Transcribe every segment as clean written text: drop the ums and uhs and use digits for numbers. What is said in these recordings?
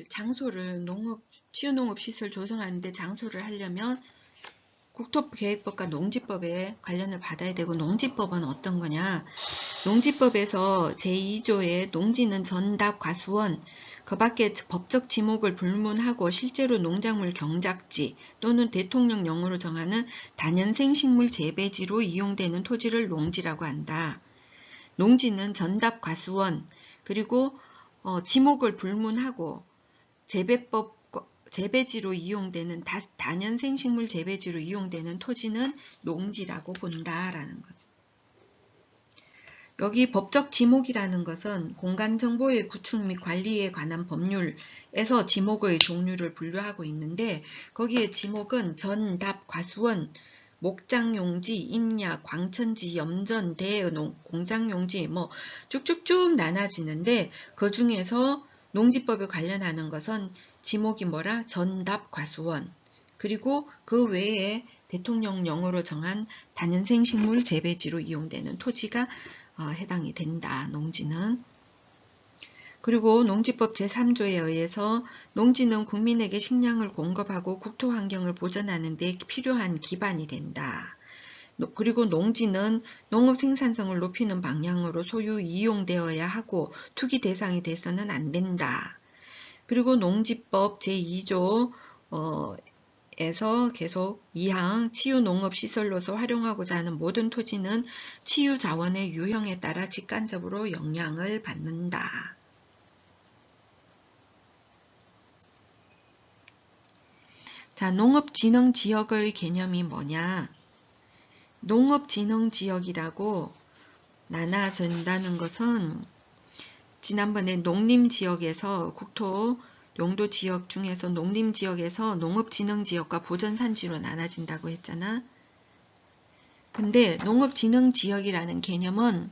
장소를 치유농업시설 조성하는데 장소를 하려면 국토계획법과 농지법에 관련을 받아야 되고, 농지법은 어떤 거냐? 농지법에서 제2조에 농지는 전답 과수원, 그 밖에 법적 지목을 불문하고 실제로 농작물 경작지 또는 대통령령으로 정하는 다년생 식물 재배지로 이용되는 토지를 농지라고 한다. 농지는 전답 과수원, 그리고 지목을 불문하고 재배지로 이용되는 다년생 식물 재배지로 이용되는 토지는 농지라고 본다라는 거죠. 여기 법적 지목이라는 것은 공간정보의 구축 및 관리에 관한 법률에서 지목의 종류를 분류하고 있는데, 거기에 지목은 전, 답, 과수원, 목장용지, 임야, 광천지, 염전, 대농, 공장용지 쭉쭉쭉 나눠지는데, 그 중에서 농지법에 관련하는 것은 지목이 뭐라? 전, 답, 과수원, 그리고 그 외에 대통령령으로 정한 다년생 식물 재배지로 이용되는 토지가 해당이 된다. 농지는. 그리고 농지법 제3조에 의해서 농지는 국민에게 식량을 공급하고 국토 환경을 보존하는 데 필요한 기반이 된다. 그리고 농지는 농업 생산성을 높이는 방향으로 소유 이용되어야 하고 투기 대상이 돼서는 안 된다. 그리고 농지법 제2조 에서 계속 2항 치유농업시설로서 활용하고자 하는 모든 토지는 치유자원의 유형에 따라 직간접으로 영향을 받는다. 자, 농업진흥지역의 개념이 뭐냐? 농업진흥지역이라고 나눠진다는 것은 지난번에 농림지역에서 국토 용도지역 중에서 농림지역에서 농업진흥지역과 보전산지로 나눠진다고 했잖아. 근데 농업진흥지역이라는 개념은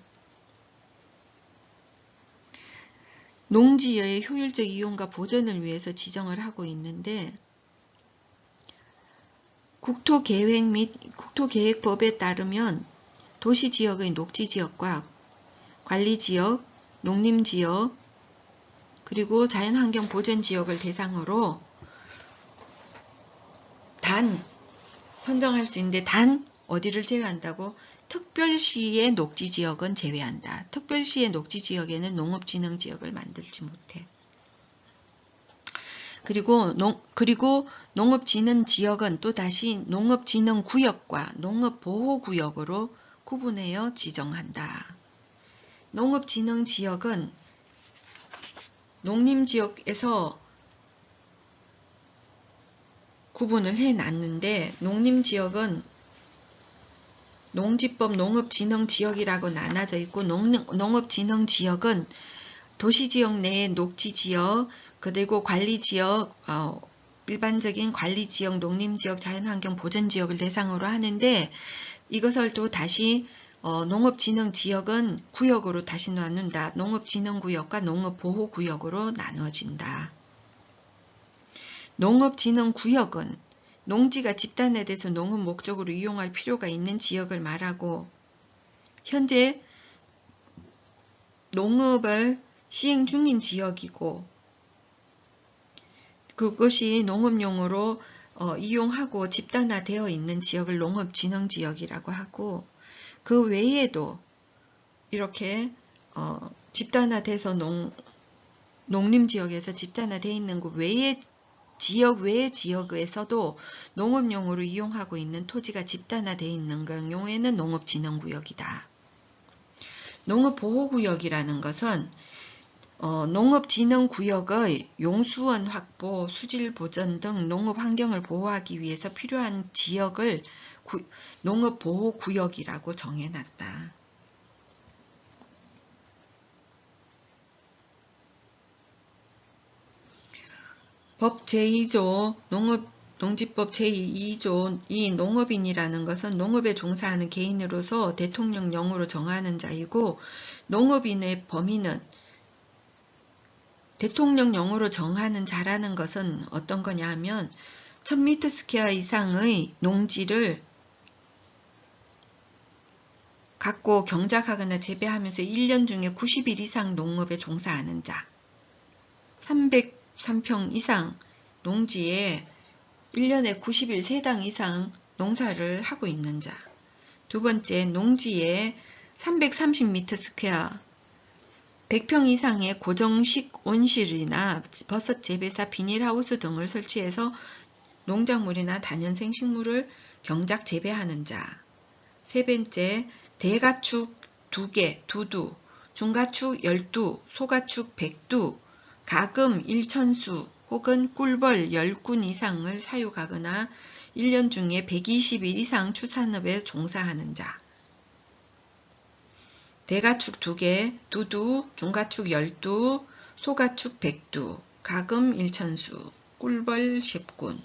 농지의 효율적 이용과 보전을 위해서 지정을 하고 있는데, 국토계획 및 국토계획법에 따르면 도시지역의 녹지지역과 관리지역, 농림지역, 그리고 자연환경 보전지역을 대상으로 선정할 수 있는데, 어디를 제외한다고? 특별시의 녹지지역은 제외한다. 특별시의 녹지지역에는 농업진흥지역을 만들지 못해. 그리고 농업진흥지역은 또다시 농업진흥구역과 농업보호구역으로 구분하여 지정한다. 농업진흥지역은 농림지역에서 구분을 해놨는데, 농림지역은 농지법 농업진흥지역이라고 나눠져 있고, 농업진흥지역은 도시지역 내의 녹지지역, 그리고 관리지역, 일반적인 관리지역, 농림지역, 자연환경 보전지역을 대상으로 하는데, 이것을 또 다시 농업진흥지역은 구역으로 다시 나눈다. 농업진흥구역과 농업보호구역으로 나누어진다. 농업진흥구역은 농지가 집단화돼서 농업 목적으로 이용할 필요가 있는 지역을 말하고, 현재 농업을 시행 중인 지역이고, 그것이 농업용으로 이용하고 집단화되어 있는 지역을 농업진흥지역이라고 하고, 그 외에도 이렇게 집단화돼서 농림지역에서 집단화되어 있는 그 외의 지역에서도 농업용으로 이용하고 있는 토지가 집단화되어 있는 경우에는 농업진흥구역이다. 농업보호구역이라는 것은 농업진흥구역의 용수원 확보, 수질 보전 등 농업 환경을 보호하기 위해서 필요한 지역을 농업보호구역이라고 정해놨다. 법 제2조 농지법 제2조 이 농업인이라는 것은 농업에 종사하는 개인으로서 대통령령으로 정하는 자이고, 농업인의 범위는 대통령령으로 정하는 자라는 것은 어떤 거냐 하면 1000m² 이상의 농지를 갖고 경작하거나 재배하면서 1년 중에 90일 이상 농업에 종사하는 자, 3평 이상 농지에 1년에 90일 3당 이상 농사를 하고 있는 자. 두 번째, 농지에 330m 스퀘어 100평 이상의 고정식 온실이나 버섯 재배사 비닐하우스 등을 설치해서 농작물이나 다년생 식물을 경작 재배하는 자. 세 번째, 대가축 2개, 2두, 중가축 12, 소가축 100두, 가금 1천수 혹은 꿀벌 10군 이상을 사육하거나 1년 중에 120일 이상 추산업에 종사하는 자. 대가축 2개, 2두, 중가축 10두, 소가축 100두, 가금 1천수, 꿀벌 10군.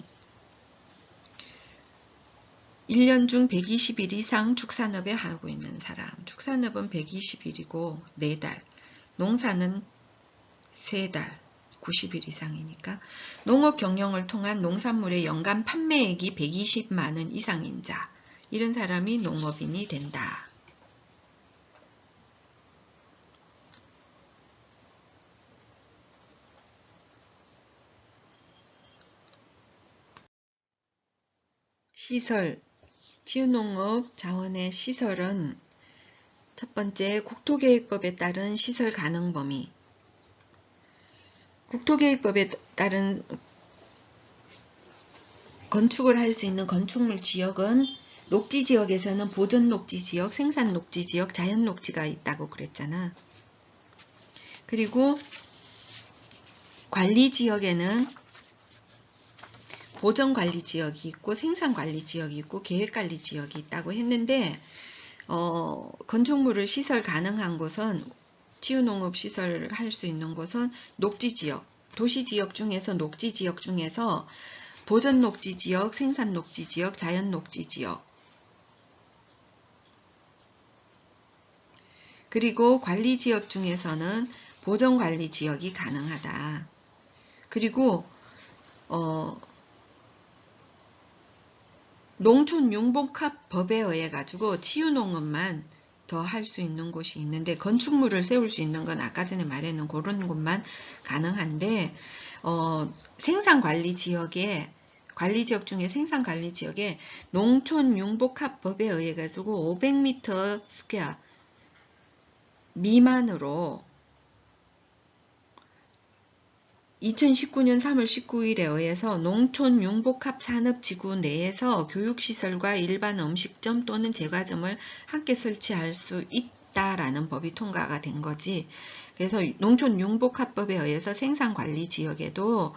1년 중 120일 이상 축산업에 하고 있는 사람. 축산업은 120일이고 4달. 농사는 3달. 90일 이상이니까. 농업 경영을 통한 농산물의 연간 판매액이 120만원 이상인 자. 이런 사람이 농업인이 된다. 시설. 치유농업 자원의 시설은 첫 번째, 국토계획법에 따른 시설 가능 범위. 국토계획법에 따른 건축을 할 수 있는 건축물 지역은 녹지지역에서는 보전녹지지역, 생산녹지지역, 자연녹지가 있다고 그랬잖아. 그리고 관리지역에는 보전관리지역이 있고 생산관리지역이 있고 계획관리지역이 있다고 했는데 건축물을 시설 가능한 곳은 치유농업 시설을 할 수 있는 곳은 녹지지역, 도시지역 중에서 녹지지역 중에서 보전녹지지역, 생산녹지지역, 자연녹지지역 그리고 관리지역 중에서는 보전관리지역이 가능하다. 그리고 농촌융복합법에 의해 가지고 치유농업만 더 할 수 있는 곳이 있는데 건축물을 세울 수 있는 건 아까 전에 말했는 그런 곳만 가능한데 생산관리지역에 관리지역 중에 생산관리지역에 농촌융복합법에 의해 가지고 500m 스퀘어 미만으로 2019년 3월 19일에 의해서 농촌융복합산업지구 내에서 교육시설과 일반 음식점 또는 제과점을 함께 설치할 수 있다라는 법이 통과가 된 거지. 그래서 농촌융복합법에 의해서 생산관리지역에도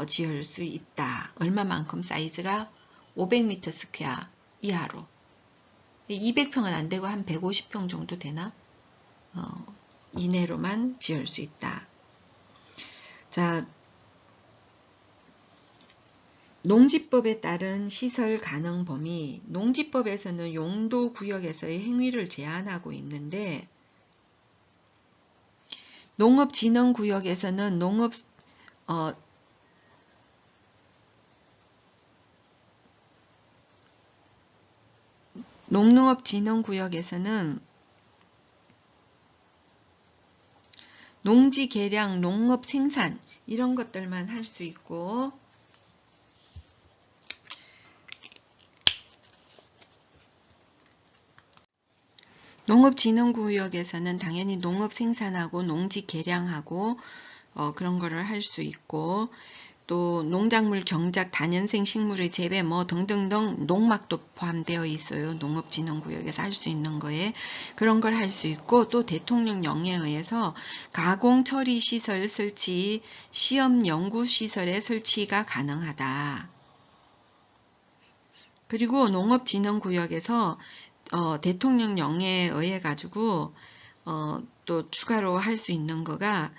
지을 수 있다. 얼마만큼 사이즈가 500m 스퀘어 이하로. 200평은 안 되고 한 150평 정도 되나? 이내로만 지을 수 있다. 자, 농지법에 따른 시설 가능 범위. 농지법에서는 용도구역에서의 행위를 제한하고 있는데 농업진흥구역에서는 농업진흥구역에서는 농지 개량, 농업 생산 이런 것들만 할 수 있고 농업진흥구역에서는 당연히 농업 생산하고 농지 개량하고 그런 거를 할 수 있고 또 농작물 경작, 다년생 식물의 재배 뭐 등등등 농막도 포함되어 있어요. 농업진흥구역에서 할 수 있는 거에 그런 걸 할 수 있고 또 대통령령에 의해서 가공처리시설 설치, 시험연구시설의 설치가 가능하다. 그리고 농업진흥구역에서 대통령령에 의해 가지고 또 추가로 할 수 있는 거가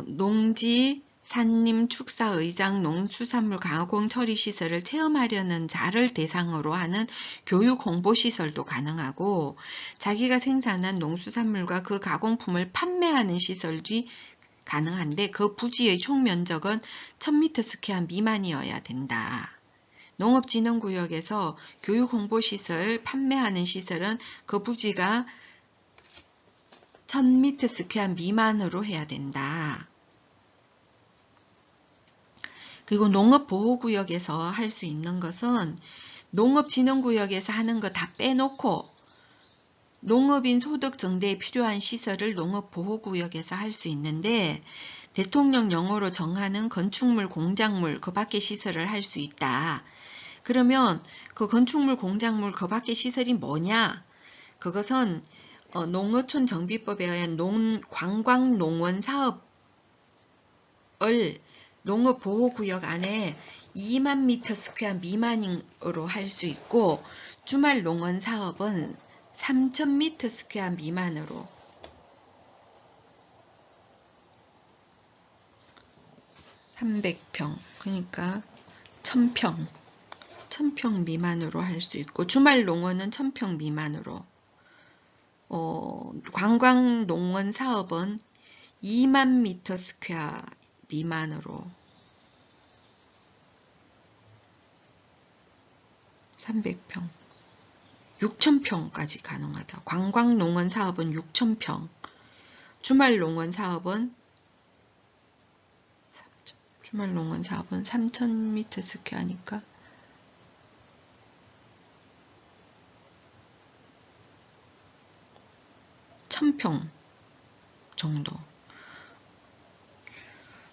농지, 산림, 축사, 의장, 농수산물 가공 처리 시설을 체험하려는 자를 대상으로 하는 교육 홍보 시설도 가능하고 자기가 생산한 농수산물과 그 가공품을 판매하는 시설이 가능한데 그 부지의 총 면적은 1000m 스퀘어 미만이어야 된다. 농업진흥구역에서 교육홍보시설, 판매하는 시설은 그 부지가 1000m 스퀘어 미만으로 해야 된다. 그리고 농업보호구역에서 할 수 있는 것은 농업진흥구역에서 하는 거 다 빼놓고 농업인 소득 증대에 필요한 시설을 농업보호구역에서 할 수 있는데 대통령령으로 정하는 건축물, 공작물 그 밖의 시설을 할 수 있다. 그러면 그 건축물, 공작물 그 밖의 시설이 뭐냐? 그것은 농어촌 정비법에 의한 관광농원 사업을 농업보호구역 안에 2만 미터 스퀘어 미만으로 할 수 있고 주말 농원 사업은 3,000 미터 스퀘어 미만으로 300평 그러니까 1000평 미만으로 할 수 있고 주말 농원은 1000평 미만으로 관광농원 사업은 2만 미터 스퀘어 미만으로 300평 6,000평까지 가능하다. 관광농원 사업은 6,000평 주말 농원 사업은 3,000m 스퀘어니까 1,000평 정도.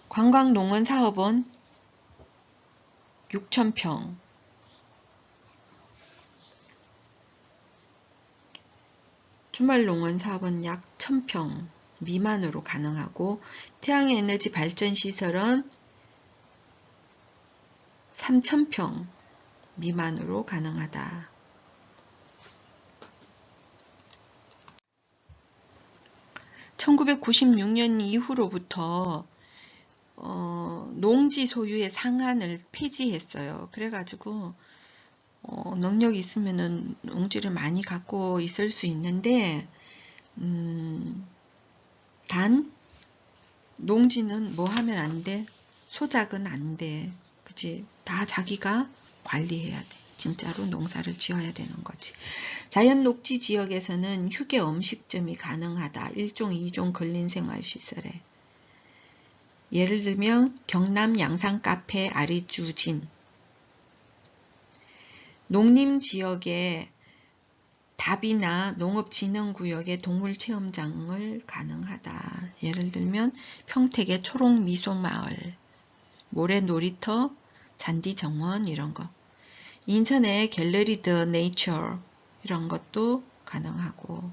관광농원 사업은 6,000평. 주말농원 사업은 약 1,000평 미만으로 가능하고 태양에너지 발전시설은 3,000평 미만으로 가능하다. (1996년) 이후로부터 농지 소유의 상한을 폐지했어요. 그래가지고 능력이 있으면은 농지를 많이 갖고 있을 수 있는데 단 농지는 뭐 하면 안 돼? 소작은 안 돼. 그치? 다 자기가 관리해야 돼. 진짜로 농사를 지어야 되는 거지. 자연 녹지 지역에서는 휴게 음식점이 가능하다. 1종, 2종 근린생활시설에. 예를 들면 경남 양산 카페 아리주진. 농림지역에 답이나 농업진흥구역의 동물체험장을 가능하다. 예를 들면 평택의 초록미소마을, 모래놀이터, 잔디정원 이런 거. 인천의 갤러리 더 네이처 이런 것도 가능하고.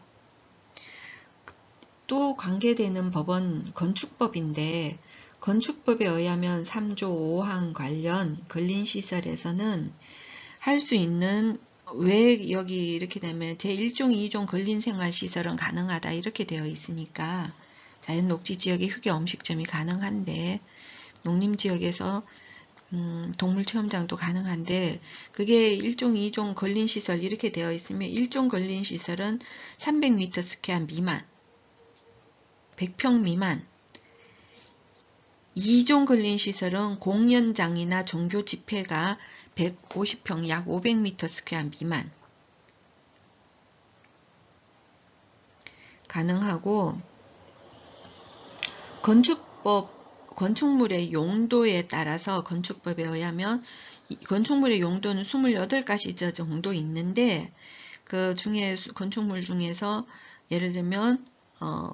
또 관계되는 법은 건축법인데 건축법에 의하면 3조 5항 관련 근린시설에서는 할 수 있는 왜 여기 이렇게 되면 제1종, 2종 근린생활시설은 가능하다 이렇게 되어 있으니까 자연녹지지역의 휴게 음식점이 가능한데 농림지역에서 동물체험장도 가능한데 그게 1종, 2종 근린시설 이렇게 되어 있으면 1종 근린시설은 300m 스퀘어 미만 100평 미만 2종 근린시설은 공연장이나 종교 집회가 150평 약 500m 스퀘어 미만 가능하고 건축물의 용도에 따라서 건축법에 의하면 건축물의 용도는 28가지 정도 있는데 그 중에 건축물 중에서 예를 들면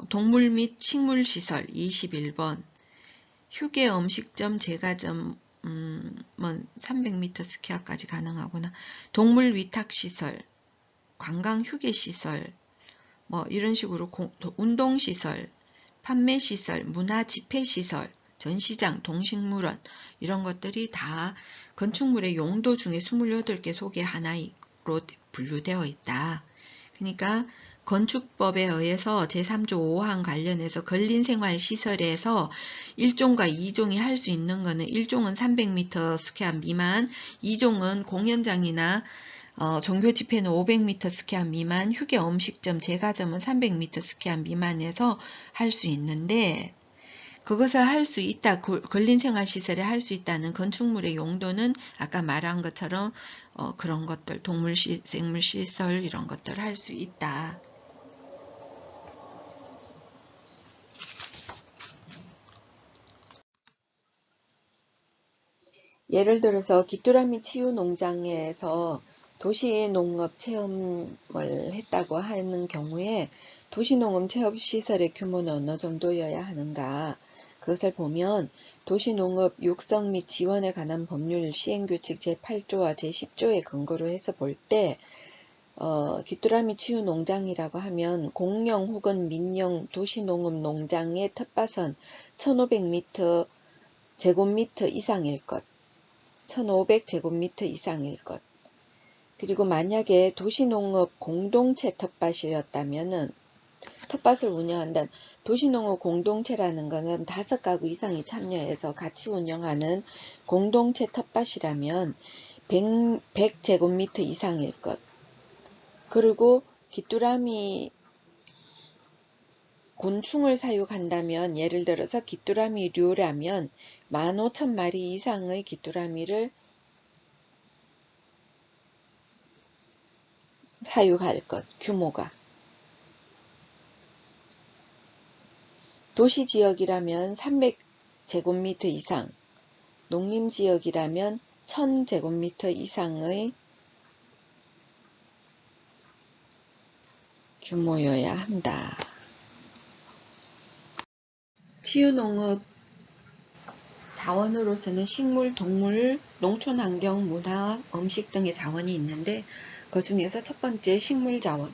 동물 및 식물시설 21번 휴게 음식점 제과점 300m 스퀘어까지 가능하구나. 동물 위탁시설, 관광 휴게시설, 뭐 이런 식으로 운동시설, 판매시설, 문화 집회시설, 전시장, 동식물원 이런 것들이 다 건축물의 용도 중에 28개 속에 하나로 분류되어 있다. 그러니까 건축법에 의해서 제3조 5항 관련해서 근린생활시설에서 1종과 2종이 할 수 있는 거는 1종은 300m 스퀘어 미만, 2종은 공연장이나 종교 집회는 500m 스퀘어 미만, 휴게 음식점, 제과점은 300m 스퀘어 미만에서 할 수 있는데 그것을 할 수 있다, 근린생활시설에 할 수 있다는 건축물의 용도는 아까 말한 것처럼 그런 것들, 생물시설 이런 것들을 할 수 있다. 예를 들어서 귀뚜라미 치유 농장에서 도시농업 체험을 했다고 하는 경우에 도시농업 체험 시설의 규모는 어느 정도여야 하는가? 그것을 보면 도시농업 육성 및 지원에 관한 법률 시행규칙 제8조와 제10조에 근거로 해서 볼 때 귀뚜라미 치유 농장이라고 하면 공영 혹은 민영 도시농업 농장의 텃밭은 1500m 제곱미터 이상일 것, 1500제곱미터 이상일 것. 그리고 만약에 도시농업 공동체 텃밭이었다면은 텃밭을 운영한다면 도시농업 공동체라는 것은 5가구 이상이 참여해서 같이 운영하는 공동체 텃밭이라면 100제곱미터 이상일 것. 그리고 귀뚜라미 곤충을 사육한다면 예를 들어서 귀뚜라미류라면 15,000마리 이상의 귀뚜라미를 사육할 것, 규모가. 도시지역이라면 300제곱미터 이상, 농림지역이라면 1000제곱미터 이상의 규모여야 한다. 치유농업 자원으로서는 식물, 동물, 농촌환경, 문화, 음식 등의 자원이 있는데 그 중에서 첫 번째 식물자원.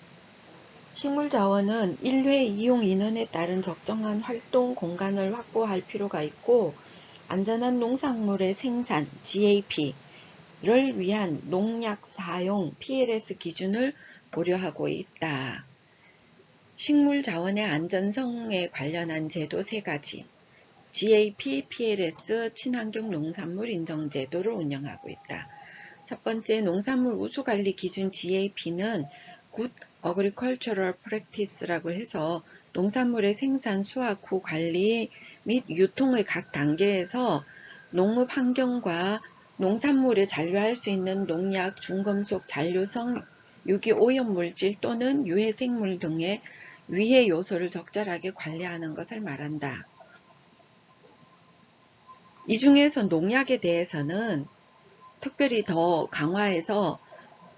식물자원은 1회 이용 인원에 따른 적정한 활동 공간을 확보할 필요가 있고 안전한 농산물의 생산 GAP를 위한 농약 사용 PLS 기준을 고려하고 있다. 식물자원의 안전성에 관련한 제도 3가지 GAP, PLS, 친환경 농산물 인정제도를 운영하고 있다. 첫 번째, 농산물 우수관리 기준 GAP는 Good Agricultural Practice라고 해서 농산물의 생산, 수확 후 관리 및 유통의 각 단계에서 농업 환경과 농산물에 잔류할 수 있는 농약, 중금속, 잔류성, 유기오염물질 또는 유해생물 등의 위해 요소를 적절하게 관리하는 것을 말한다. 이 중에서 농약에 대해서는 특별히 더 강화해서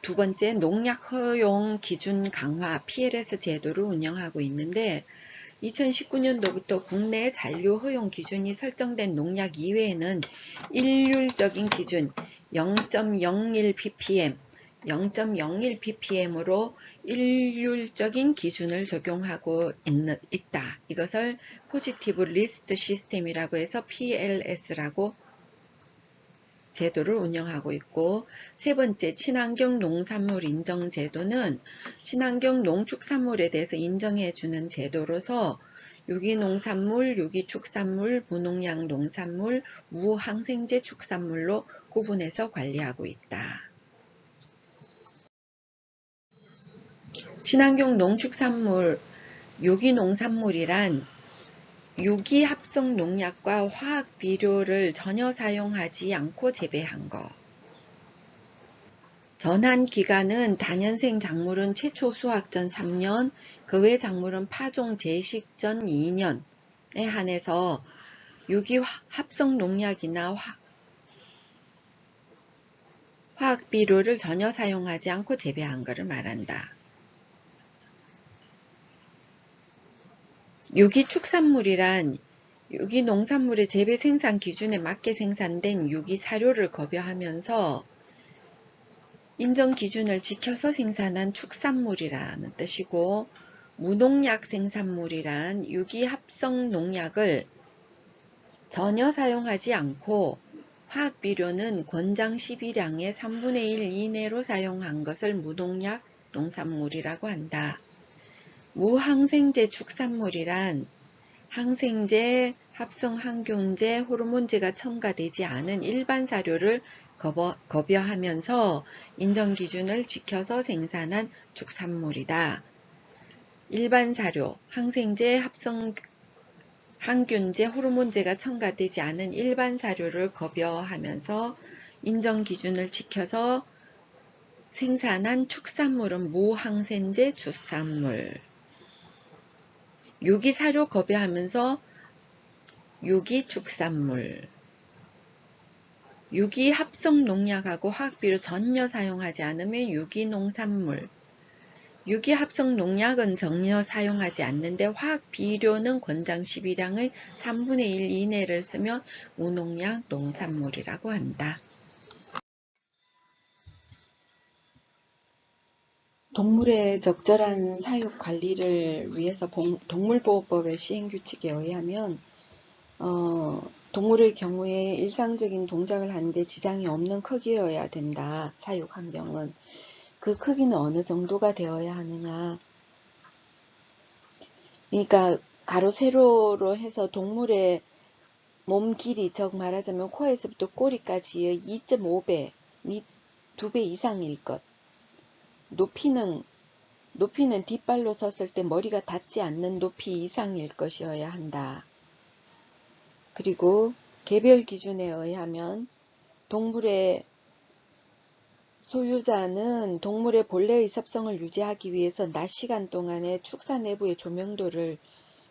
두 번째 농약 허용 기준 강화 PLS 제도를 운영하고 있는데 2019년도부터 국내 잔류 허용 기준이 설정된 농약 이외에는 일률적인 기준 0.01 ppm으로 일률적인 기준을 적용하고 있다. 이것을 포지티브 리스트 시스템이라고 해서 PLS라고 제도를 운영하고 있고, 세 번째 친환경 농산물 인정 제도는 친환경 농축산물에 대해서 인정해주는 제도로서 유기농산물, 유기축산물, 무농약 농산물, 무항생제 축산물로 구분해서 관리하고 있다. 친환경 농축산물, 유기농산물이란 유기합성 농약과 화학 비료를 전혀 사용하지 않고 재배한 것. 전환 기간은 다년생 작물은 최초 수확 전 3년, 그 외 작물은 파종 재식 전 2년에 한해서 유기합성 농약이나 화학 비료를 전혀 사용하지 않고 재배한 것을 말한다. 유기축산물이란 유기농산물의 재배 생산 기준에 맞게 생산된 유기사료를 급여하면서 인정 기준을 지켜서 생산한 축산물이라는 뜻이고, 무농약 생산물이란 유기합성 농약을 전혀 사용하지 않고 화학비료는 권장 12량의 3분의 1 이내로 사용한 것을 무농약 농산물이라고 한다. 무항생제 축산물이란 항생제, 합성 항균제, 호르몬제가 첨가되지 않은 일반 사료를 급여하면서 인정 기준을 지켜서 생산한 축산물이다. 일반 사료, 항생제, 합성 항균제, 호르몬제가 첨가되지 않은 일반 사료를 급여하면서 인정 기준을 지켜서 생산한 축산물은 무항생제 축산물. 유기사료 급여하면서 유기축산물. 유기 합성 농약하고 화학비료 전혀 사용하지 않으면 유기농산물. 유기 합성 농약은 전혀 사용하지 않는데 화학비료는 권장 12량의 3분의 1 이내를 쓰면 무농약 농산물이라고 한다. 동물의 적절한 사육 관리를 위해서 동물보호법의 시행규칙에 의하면 동물의 경우에 일상적인 동작을 하는데 지장이 없는 크기여야 된다. 사육 환경은. 그 크기는 어느 정도가 되어야 하느냐. 그러니까 가로 세로로 해서 동물의 몸 길이, 즉 말하자면 코에서부터 꼬리까지의 2.5배 및 2배 이상일 것. 높이는 뒷발로 섰을 때 머리가 닿지 않는 높이 이상일 것이어야 한다. 그리고 개별 기준에 의하면 동물의 소유자는 동물의 본래의 습성을 유지하기 위해서 낮 시간 동안에 축사 내부의 조명도를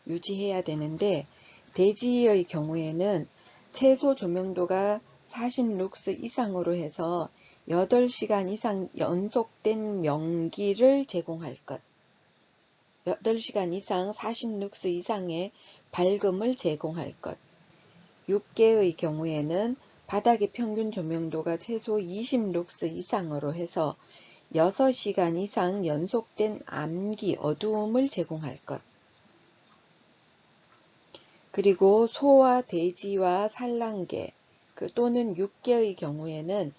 유지해야 되는데 돼지의 경우에는 최소 조명도가 40룩스 이상으로 해서 8시간 이상 연속된 명기를 제공할 것. 8시간 이상 40룩스 이상의 밝음을 제공할 것. 육개의 경우에는 바닥의 평균 조명도가 최소 20룩스 이상으로 해서 6시간 이상 연속된 암기, 어두움을 제공할 것. 그리고 소와 돼지와 산란개 또는 육개의 경우에는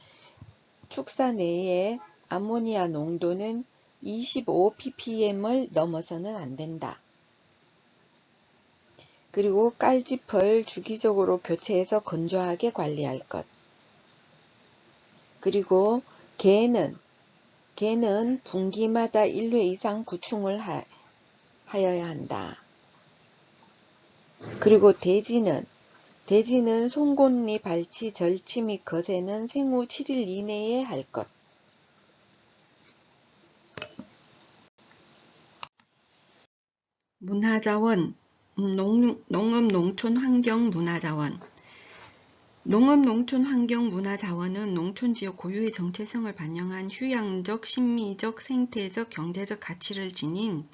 축사 내에 아모니아 농도는 25ppm을 넘어서는 안 된다. 그리고 깔집을 주기적으로 교체해서 건조하게 관리할 것. 그리고 개는 분기마다 1회 이상 구충을 하여야 한다. 그리고 돼지는 송곳니, 발치, 절치 및 거세는 생후 7일 이내에 할 것. 문화자원, 농업농촌환경문화자원. 농업농촌환경문화자원은 농촌지역 고유의 정체성을 반영한 휴양적, 심미적, 생태적, 경제적 가치를 지닌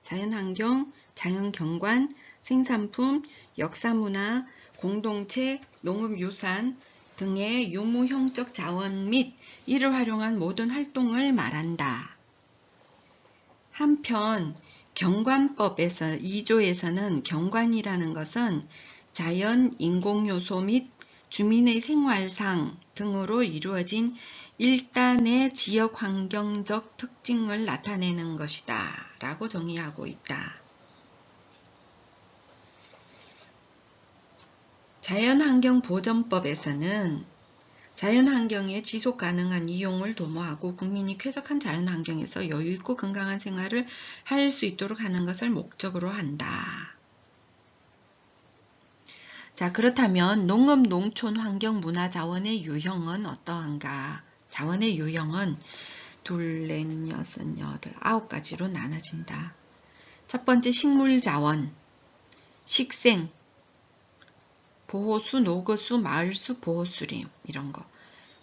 자연환경, 자연경관, 생산품, 역사문화, 공동체, 농업유산 등의 유무형적 자원 및 이를 활용한 모든 활동을 말한다. 한편 경관법에서 2조에서는 경관이라는 것은 자연, 인공요소 및 주민의 생활상 등으로 이루어진 일단의 지역 환경적 특징을 나타내는 것이다 라고 정의하고 있다. 자연환경보전법에서는 자연환경의 지속가능한 이용을 도모하고 국민이 쾌적한 자연환경에서 여유있고 건강한 생활을 할 수 있도록 하는 것을 목적으로 한다. 자, 그렇다면 농업농촌환경문화자원의 유형은 어떠한가? 자원의 유형은 2, 4, 6, 8, 9가지로 나눠진다. 첫 번째 식물자원, 식생, 보호수, 노거수, 마을수, 보호수림 이런 거.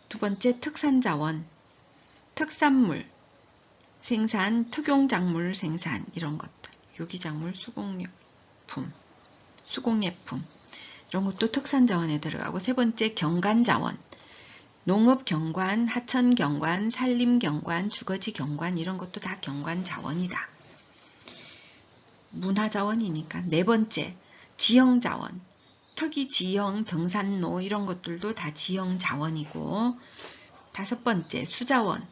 두 번째 특산자원, 특산물, 생산, 특용작물 생산 이런 것들. 유기작물, 수공예품 이런 것도 특산자원에 들어가고 세 번째 경관자원, 농업경관, 하천경관, 산림경관, 주거지경관 이런 것도 다 경관자원이다. 문화자원이니까. 네 번째 지형자원, 특이지형, 등산로 이런 것들도 다 지형자원이고 다섯 번째 수자원,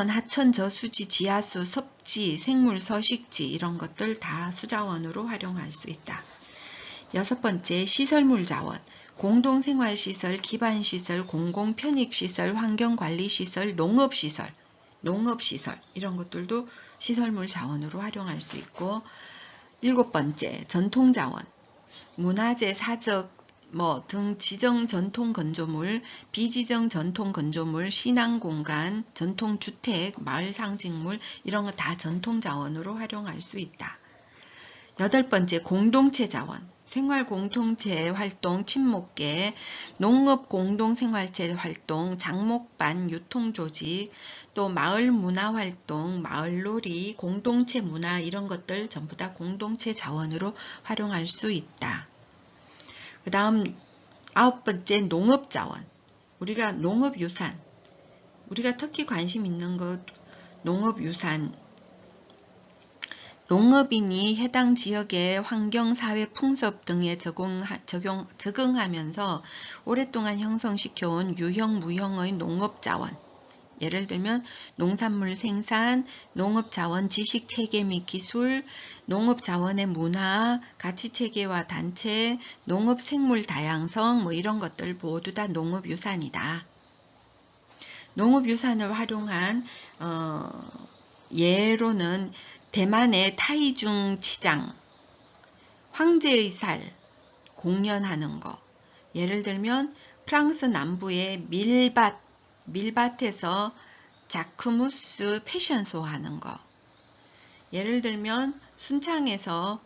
하천, 저수지, 지하수, 섭지, 생물, 서식지 이런 것들 다 수자원으로 활용할 수 있다. 여섯 번째 시설물자원, 공동생활시설, 기반시설, 공공편익시설, 환경관리시설, 농업시설 이런 것들도 시설물 자원으로 활용할 수 있고 일곱 번째 전통자원, 문화재, 사적 등 지정 전통 건조물, 비지정 전통 건조물, 신앙공간, 전통주택, 마을 상징물 이런 거 다 전통 자원으로 활용할 수 있다. 8번째, 공동체 자원. 생활 공동체 활동, 친목계, 농업 공동생활체 활동, 장목반, 유통조직, 또 마을 문화 활동, 마을놀이, 공동체 문화 이런 것들 전부 다 공동체 자원으로 활용할 수 있다. 그 다음 9번째, 농업 자원. 우리가 농업 유산. 우리가 특히 관심 있는 것, 농업 유산. 농업인이 해당 지역의 환경, 사회, 풍습 등에 적응하면서 오랫동안 형성시켜온 유형, 무형의 농업자원, 예를 들면 농산물 생산, 농업자원 지식체계 및 기술, 농업자원의 문화, 가치체계와 단체, 농업생물 다양성 뭐 이런 것들 모두 다 농업유산이다. 농업유산을 활용한 예로는 대만의 타이중 치장, 황제의 살 공연하는 거. 예를 들면 프랑스 남부의 밀밭에서 자크무스 패션쇼 하는 거. 예를 들면 순창에서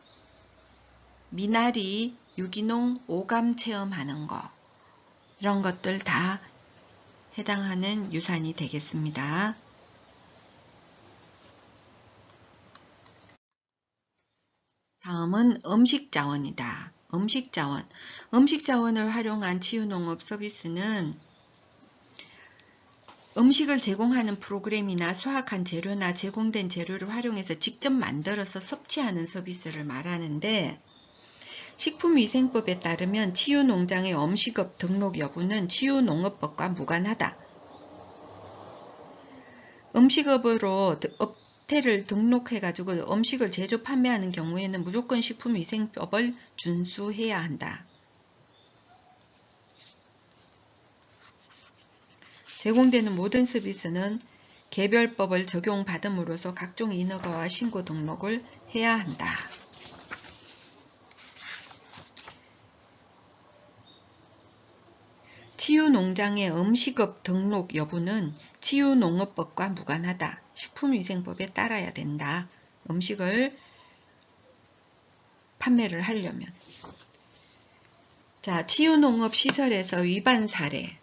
미나리 유기농 오감 체험하는 거. 이런 것들 다 해당하는 유산이 되겠습니다. 다음은 음식자원이다. 음식자원. 음식자원을 활용한 치유농업 서비스는 음식을 제공하는 프로그램이나 수확한 재료나 제공된 재료를 활용해서 직접 만들어서 섭취하는 서비스를 말하는데, 식품위생법에 따르면 치유농장의 음식업 등록 여부는 치유농업법과 무관하다. 음식업으로 업태를 등록해가지고 음식을 제조 판매하는 경우에는 무조건 식품위생법을 준수해야 한다. 제공되는 모든 서비스는 개별법을 적용받음으로써 각종 인허가와 신고 등록을 해야 한다. 치유농장의 음식업 등록 여부는 치유농업법과 무관하다. 식품위생법에 따라야 된다. 음식을 판매를 하려면. 자, 치유농업 시설에서 위반 사례.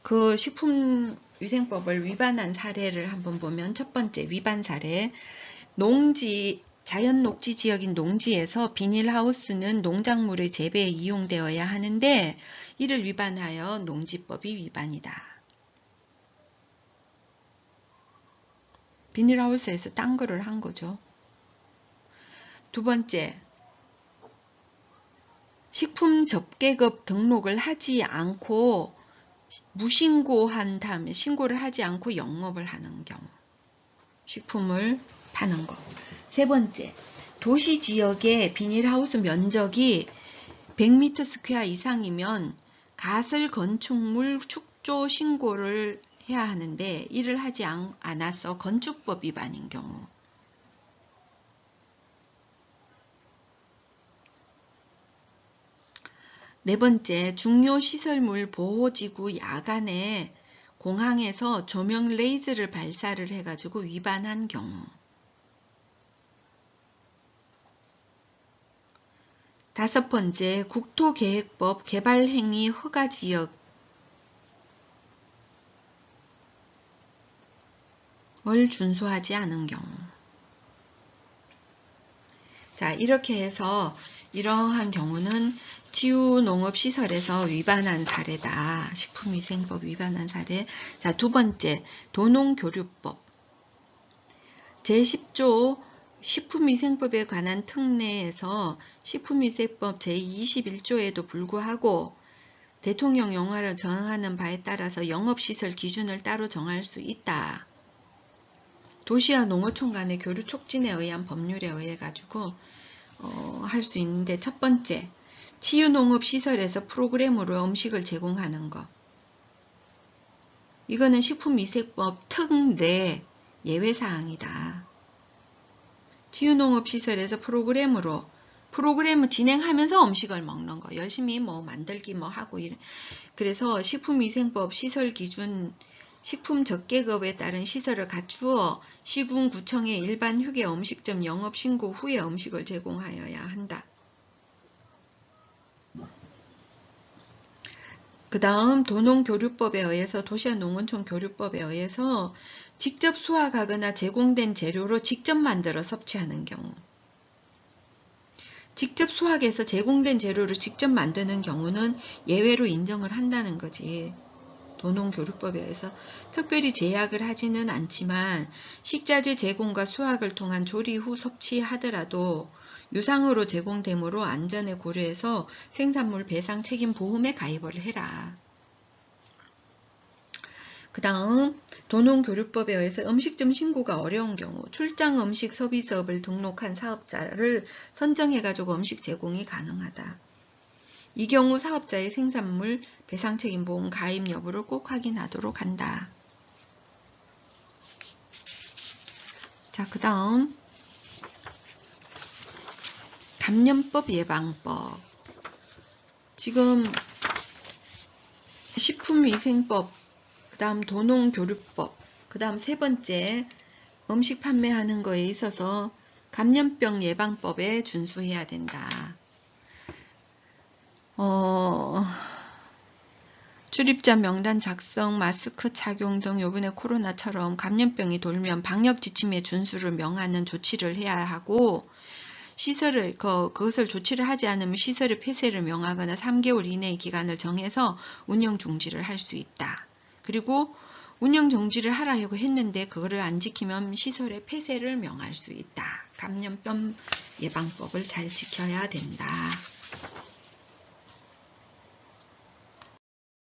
그 식품위생법을 위반한 사례를 한번 보면, 첫 번째 위반 사례. 자연녹지 지역인 농지에서 비닐하우스는 농작물의 재배에 이용되어야 하는데 이를 위반하여 농지법이 위반이다. 비닐하우스에서 딴 거를 한 거죠. 두 번째, 식품 접객업 등록을 하지 않고 무신고한 다음에 신고를 하지 않고 영업을 하는 경우, 식품을 파는 것. 세 번째, 도시 지역의 비닐하우스 면적이 100m 스퀘어 이상이면 가설 건축물 축조 신고를 해야 하는데 이를 하지 않아서 건축법 위반인 경우. 네 번째, 중요시설물 보호지구 야간에 공항에서 조명 레이저를 발사를 해가지고 위반한 경우. 다섯 번째, 국토계획법 개발행위 허가지역을 준수하지 않은 경우. 자, 이렇게 해서 이러한 경우는 치유농업시설에서 위반한 사례다. 식품위생법 위반한 사례. 자, 두 번째, 도농교류법. 제10조 식품위생법에 관한 특례에서 식품위생법 제21조에도 불구하고 대통령 영화를 정하는 바에 따라서 영업시설 기준을 따로 정할 수 있다. 도시와 농어촌 간의 교류 촉진에 의한 법률에 의해 가지고 할 수 있는데, 첫 번째, 치유농업시설에서 프로그램으로 음식을 제공하는 것. 이거는 식품위생법 특례 예외사항이다. 치유농업시설에서 프로그램을 진행하면서 음식을 먹는 거. 열심히 뭐 만들기 뭐 하고 그래서 식품위생법 시설 기준 식품 적계급에 따른 시설을 갖추어 시군 구청에 일반 휴게 음식점 영업 신고 후에 음식을 제공하여야 한다. 그 다음 도농교류법에 의해서 도시와농어촌 교류법에 의해서 직접 수확하거나 제공된 재료로 직접 만들어 섭취하는 경우, 직접 수확해서 제공된 재료로 직접 만드는 경우는 예외로 인정을 한다는 거지. 도농교류법에 의해서 특별히 제약을 하지는 않지만 식자재 제공과 수확을 통한 조리 후 섭취하더라도 유상으로 제공되므로 안전을 고려해서 생산물 배상 책임 보험에 가입을 해라. 그 다음 도농교류법에 의해서 음식점 신고가 어려운 경우 출장 음식 서비스업을 등록한 사업자를 선정해가지고 음식 제공이 가능하다. 이 경우 사업자의 생산물 배상책임보험 가입 여부를 꼭 확인하도록 한다. 자, 그 다음 감염법 예방법. 지금 식품위생법, 그 다음 도농교류법, 그 다음 세 번째 음식 판매하는 거에 있어서 감염병 예방법에 준수해야 된다. 출입자 명단 작성, 마스크 착용 등 요번에 코로나처럼 감염병이 돌면 방역 지침에 준수를 명하는 조치를 해야 하고, 시설을 그것을 조치를 하지 않으면 시설의 폐쇄를 명하거나 3개월 이내의 기간을 정해서 운영 중지를 할 수 있다. 그리고 운영 정지를 하라고 했는데 그거를 안 지키면 시설의 폐쇄를 명할 수 있다. 감염병 예방법을 잘 지켜야 된다.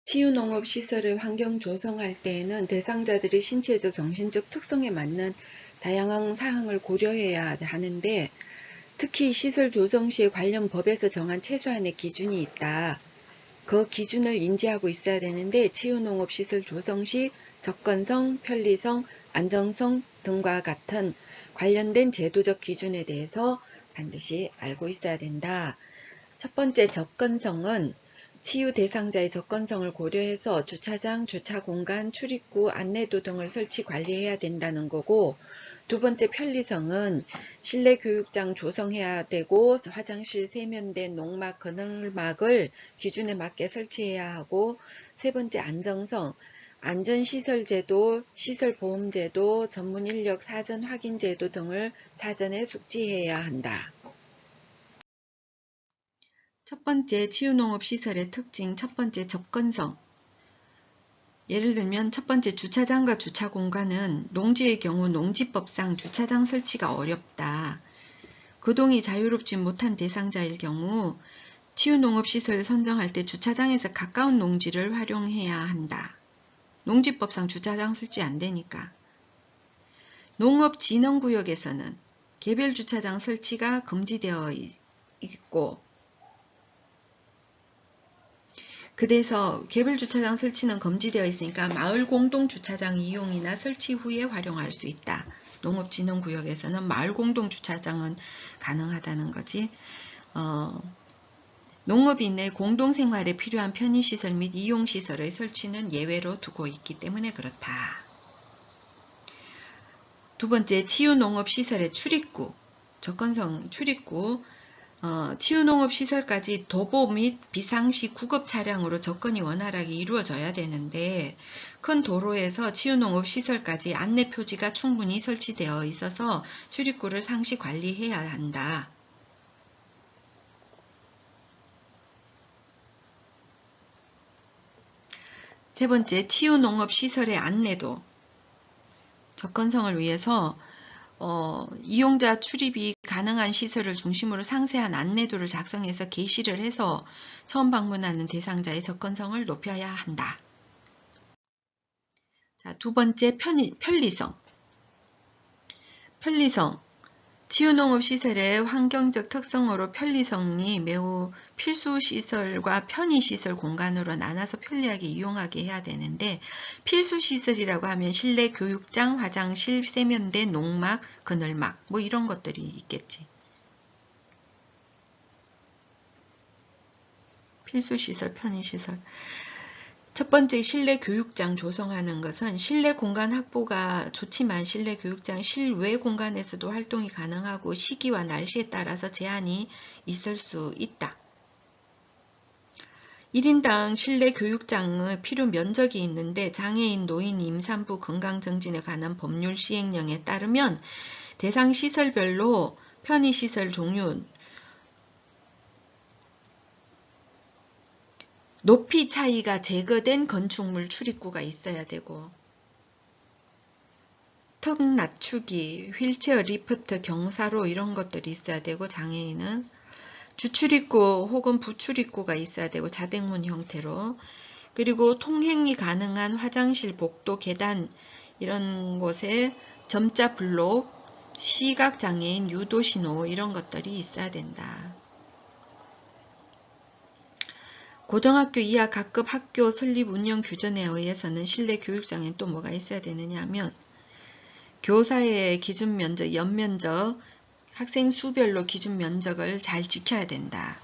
치유농업시설의 환경 조성할 때에는 대상자들의 신체적, 정신적 특성에 맞는 다양한 사항을 고려해야 하는데, 특히 시설 조성 시에 관련 법에서 정한 최소한의 기준이 있다. 그 기준을 인지하고 있어야 되는데, 치유농업시설 조성 시 접근성, 편리성, 안정성 등과 같은 관련된 제도적 기준에 대해서 반드시 알고 있어야 된다. 첫 번째 접근성은 치유 대상자의 접근성을 고려해서 주차장, 주차공간, 출입구, 안내도 등을 설치 관리해야 된다는 거고, 두 번째 편리성은 실내 교육장 조성해야 되고 화장실 세면대, 농막, 그늘막을 기준에 맞게 설치해야 하고, 세 번째 안정성, 안전시설제도, 시설보험제도, 전문인력 사전 확인제도 등을 사전에 숙지해야 한다. 첫 번째 치유농업시설의 특징, 첫 번째 접근성. 예를 들면 첫 번째 주차장과 주차공간은 농지의 경우 농지법상 주차장 설치가 어렵다. 거동이 자유롭지 못한 대상자일 경우 치유농업시설 선정할 때 주차장에서 가까운 농지를 활용해야 한다. 농지법상 주차장 설치 안 되니까. 농업진흥구역에서는 개별 주차장 설치가 금지되어 있고, 그래서 개별 주차장 설치는 금지되어 있으니까 마을 공동 주차장 이용이나 설치 후에 활용할 수 있다. 농업진흥구역에서는 마을 공동 주차장은 가능하다는 거지. 농업인 내 공동생활에 필요한 편의시설 및 이용시설의 설치는 예외로 두고 있기 때문에 그렇다. 두 번째, 치유농업시설의 출입구, 접근성 출입구. 치유농업시설까지 도보 및 비상시 구급 차량으로 접근이 원활하게 이루어져야 되는데, 큰 도로에서 치유농업시설까지 안내 표지가 충분히 설치되어 있어서 출입구를 상시 관리해야 한다. 세 번째, 치유농업시설의 안내도. 접근성을 위해서 이용자 출입이 가능한 시설을 중심으로 상세한 안내도를 작성해서 게시를 해서 처음 방문하는 대상자의 접근성을 높여야 한다. 자, 두 번째, 편리성. 치유농업시설의 환경적 특성으로 편리성이 매우 필수시설과 편의시설 공간으로 나눠서 편리하게 이용하게 해야 되는데, 필수시설이라고 하면 실내 교육장, 화장실, 세면대, 농막, 그늘막 뭐 이런 것들이 있겠지. 필수시설, 편의시설. 첫 번째 실내 교육장 조성하는 것은 실내 공간 확보가 좋지만 실내 교육장 실외 공간에서도 활동이 가능하고 시기와 날씨에 따라서 제한이 있을 수 있다. 1인당 실내 교육장의 필요 면적이 있는데 장애인, 노인, 임산부 건강증진에 관한 법률 시행령에 따르면 대상 시설별로 편의시설 종류, 높이 차이가 제거된 건축물 출입구가 있어야 되고 턱 낮추기, 휠체어 리프트, 경사로 이런 것들이 있어야 되고 장애인은 주출입구 혹은 부출입구가 있어야 되고 자택문 형태로 그리고 통행이 가능한 화장실, 복도, 계단 이런 곳에 점자 블록, 시각장애인 유도신호 이런 것들이 있어야 된다. 고등학교 이하 각급 학교 설립 운영 규정에 의해서는 실내 교육장에 또 뭐가 있어야 되느냐 하면 교사의 기준 면적, 연면적, 학생 수별로 기준 면적을 잘 지켜야 된다.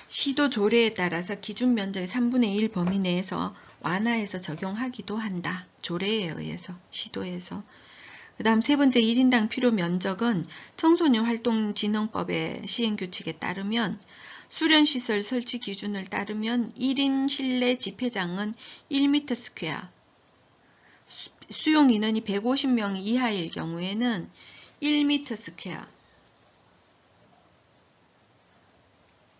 시도 조례에 따라서 기준 면적의 3분의 1 범위 내에서 완화해서 적용하기도 한다. 조례에 의해서, 시도에서. 그 다음 세 번째 1인당 필요 면적은 청소년 활동진흥법의 시행규칙에 따르면 수련시설 설치 기준을 따르면 1인 실내 집회장은 1m 스퀘어, 수용 인원이 150명 이하일 경우에는 1m 스퀘어,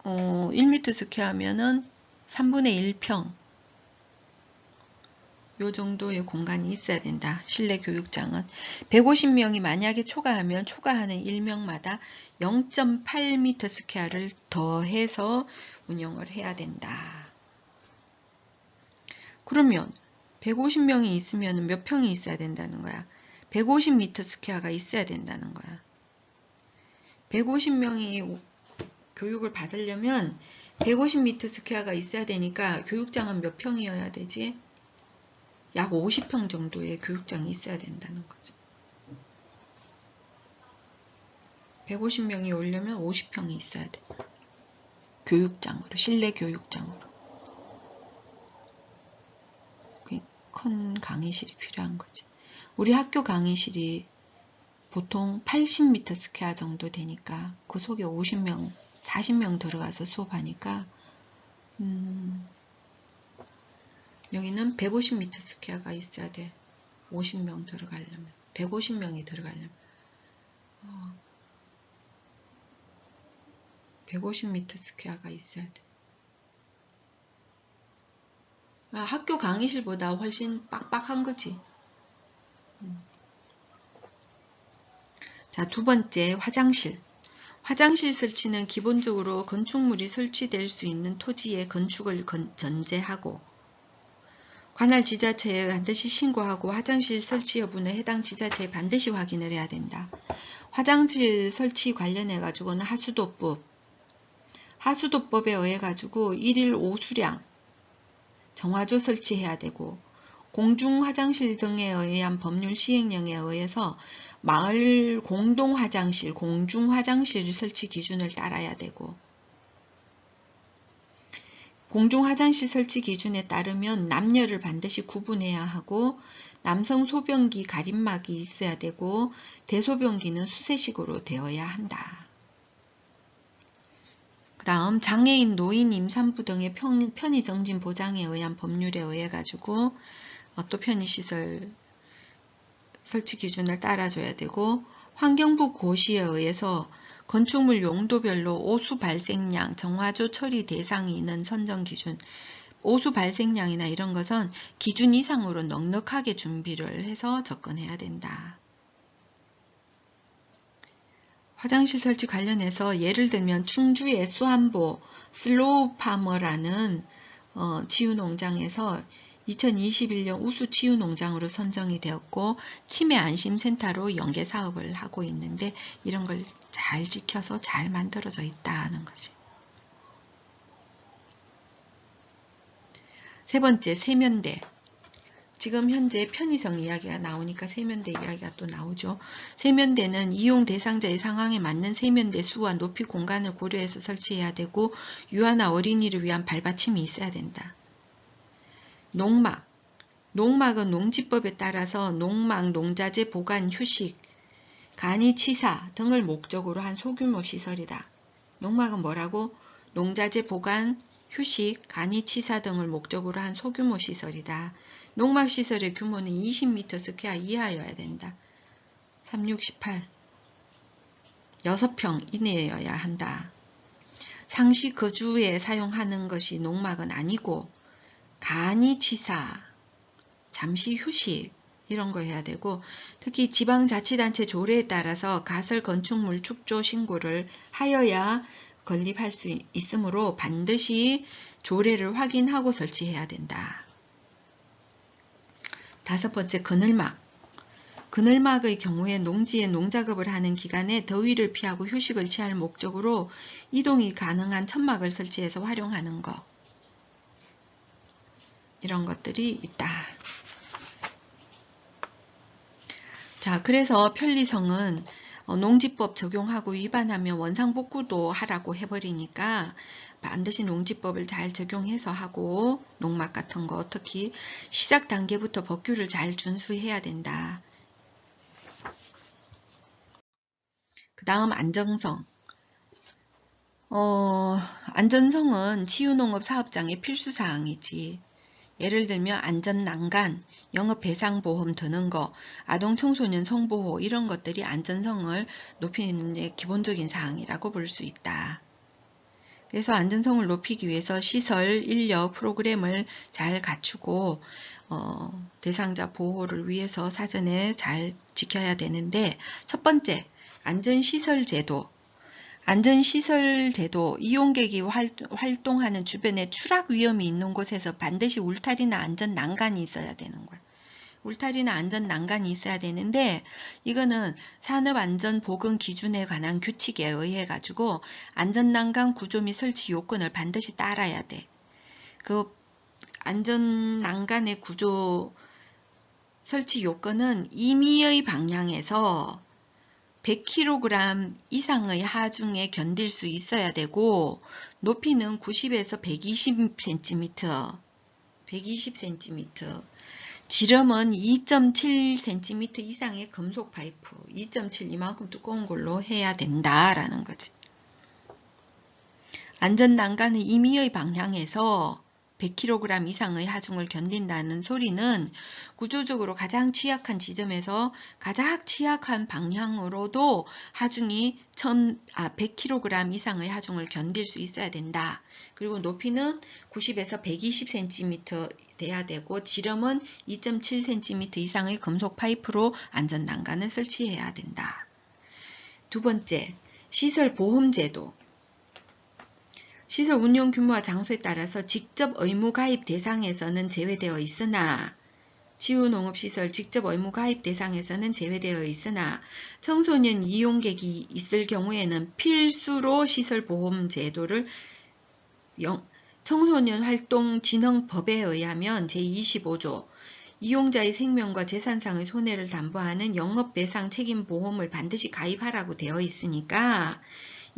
1m 스퀘어 하면은 3분의 1평 요 정도의 공간이 있어야 된다. 실내 교육장은 150명이 만약에 초과하면 초과하는 1명마다 0.8m 스퀘어를 더해서 운영을 해야 된다. 그러면 150명이 있으면 몇 평이 있어야 된다는 거야? 150m 스퀘어가 있어야 된다는 거야. 150명이 교육을 받으려면 150m 스퀘어가 있어야 되니까 교육장은 몇 평이어야 되지? 약 50평 정도의 교육장이 있어야 된다는 거죠. 150명이 오려면 50평이 있어야 돼. 교육장으로, 실내 교육장으로. 큰 강의실이 필요한 거지. 우리 학교 강의실이 보통 80m 스퀘어 정도 되니까 그 속에 50명, 40명 들어가서 수업하니까 여기는 150m 스퀘어가 있어야 돼. 50명 들어가려면. 150명이 들어가려면. 150m 스퀘어가 있어야 돼. 학교 강의실보다 훨씬 빡빡한 거지. 자, 두 번째 화장실. 화장실 설치는 기본적으로 건축물이 설치될 수 있는 토지의 건축을 전제하고 관할 지자체에 반드시 신고하고 화장실 설치 여부는 해당 지자체에 반드시 확인을 해야 된다. 화장실 설치 관련해 가지고는 하수도법에 의해 가지고 1일 5수량 정화조 설치해야 되고 공중화장실 등에 의한 법률 시행령에 의해서 마을 공동화장실, 공중화장실 설치 기준을 따라야 되고 공중화장실 설치 기준에 따르면 남녀를 반드시 구분해야 하고 남성 소변기 가림막이 있어야 되고 대소변기는 수세식으로 되어야 한다. 그 다음 장애인, 노인, 임산부 등의 편의정진 보장에 의한 법률에 의해 가지고 또 편의시설 설치 기준을 따라줘야 되고 환경부 고시에 의해서 건축물 용도별로 오수 발생량, 정화조 처리 대상이 있는 선정 기준, 오수 발생량이나 이런 것은 기준 이상으로 넉넉하게 준비를 해서 접근해야 된다. 화장실 설치 관련해서 예를 들면 충주의 수안보 슬로우파머라는 치유농장에서 2021년 우수 치유농장으로 선정이 되었고 치매안심센터로 연계 사업을 하고 있는데 이런 걸 잘 지켜서 잘 만들어져 있다는 거지. 세 번째, 세면대. 지금 현재 편의성 이야기가 나오니까 세면대 이야기가 또 나오죠. 세면대는 이용 대상자의 상황에 맞는 세면대 수와 높이 공간을 고려해서 설치해야 되고 유아나 어린이를 위한 발받침이 있어야 된다. 농막. 농막은 농지법에 따라서 농막, 농자재 보관, 휴식, 간이 취사 등을 목적으로 한 소규모 시설이다. 농막은 뭐라고? 농자재 보관, 휴식, 간이 취사 등을 목적으로 한 소규모 시설이다. 농막 시설의 규모는 20m² 이하여야 된다. 3618 6평 이내여야 한다. 상시 거주에 사용하는 것이 농막은 아니고 간이 취사, 잠시 휴식 이런 거 해야 되고 특히 지방자치단체 조례에 따라서 가설 건축물 축조 신고를 하여야 건립할 수 있으므로 반드시 조례를 확인하고 설치해야 된다. 5번째 그늘막. 그늘막의 경우에 농지에 농작업을 하는 기간에 더위를 피하고 휴식을 취할 목적으로 이동이 가능한 천막을 설치해서 활용하는 것. 이런 것들이 있다. 자, 그래서 편리성은 농지법 적용하고 위반하면 원상복구도 하라고 해버리니까 반드시 농지법을 잘 적용해서 하고 농막 같은 거 특히 시작 단계부터 법규를 잘 준수해야 된다. 그 다음 안정성. 안전성은 치유농업 사업장의 필수사항이지. 예를 들면 안전난간, 영업배상보험 드는 거, 아동청소년 성보호 이런 것들이 안전성을 높이는 데 기본적인 사항이라고 볼 수 있다. 그래서 안전성을 높이기 위해서 시설, 인력, 프로그램을 잘 갖추고 대상자 보호를 위해서 사전에 잘 지켜야 되는데 첫 번째, 안전시설제도. 안전시설제도, 이용객이 활동하는 주변에 추락 위험이 있는 곳에서 반드시 울타리나 안전난간이 있어야 되는 거야. 울타리나 안전난간이 있어야 되는데 이거는 산업안전보건 기준에 관한 규칙에 의해 가지고 안전난간 구조 및 설치 요건을 반드시 따라야 돼. 그 안전난간의 구조 설치 요건은 임의의 방향에서 100kg 이상의 하중에 견딜 수 있어야 되고 높이는 90에서 120cm, 120cm, 지름은 2.7cm 이상의 금속 파이프, 2.7 이만큼 두꺼운 걸로 해야 된다라는 거지. 안전난간은 임의의 방향에서 100kg 이상의 하중을 견딘다는 소리는 구조적으로 가장 취약한 지점에서 가장 취약한 방향으로도 하중이 100kg 이상의 하중을 견딜 수 있어야 된다. 그리고 높이는 90에서 120cm 돼야 되고 지름은 2.7cm 이상의 금속 파이프로 안전난간을 설치해야 된다. 두 번째, 시설 보험제도. 시설 운영 규모와 장소에 따라서 직접 의무 가입 대상에서는 제외되어 있으나 치유농업시설 직접 의무 가입 대상에서는 제외되어 있으나 청소년 이용객이 있을 경우에는 필수로 시설보험 제도를 청소년활동진흥법에 의하면 제25조 이용자의 생명과 재산상의 손해를 담보하는 영업배상 책임보험을 반드시 가입하라고 되어 있으니까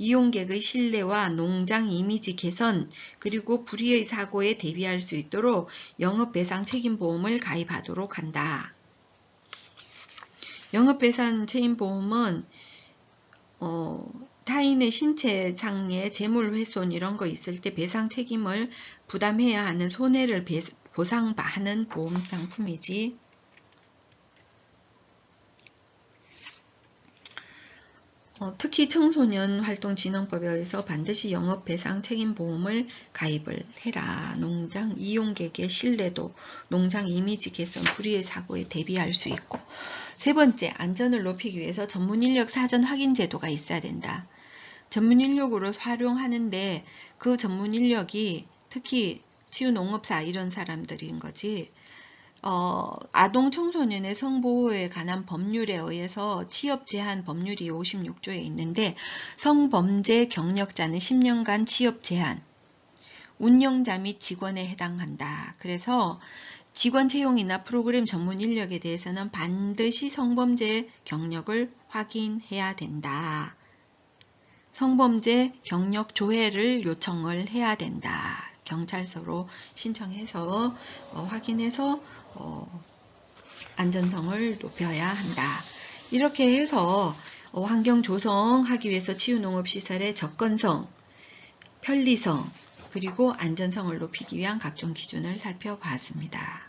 이용객의 신뢰와 농장 이미지 개선 그리고 불의의 사고에 대비할 수 있도록 영업배상 책임보험을 가입하도록 한다. 영업배상 책임보험은 타인의 신체상의 재물훼손 이런 거 있을 때 배상 책임을 부담해야 하는 손해를 보상하는 보험 상품이지. 특히 청소년활동진흥법에 의해서 반드시 영업배상 책임보험을 가입을 해라. 농장 이용객의 신뢰도, 농장 이미지 개선, 불의의 사고에 대비할 수 있고. 세 번째, 안전을 높이기 위해서 전문인력 사전 확인 제도가 있어야 된다. 전문인력으로 활용하는데 그 전문인력이 특히 치유농업사 이런 사람들인 거지. 아동 청소년의 성보호에 관한 법률에 의해서 취업 제한 법률이 56조에 있는데 성범죄 경력자는 10년간 취업 제한, 운영자 및 직원에 해당한다. 그래서 직원 채용이나 프로그램 전문 인력에 대해서는 반드시 성범죄 경력을 확인해야 된다. 성범죄 경력 조회를 요청을 해야 된다. 경찰서로 신청해서 확인해서 안전성을 높여야 한다. 이렇게 해서 환경 조성하기 위해서 치유농업시설의 접근성, 편리성, 그리고 안전성을 높이기 위한 각종 기준을 살펴봤습니다.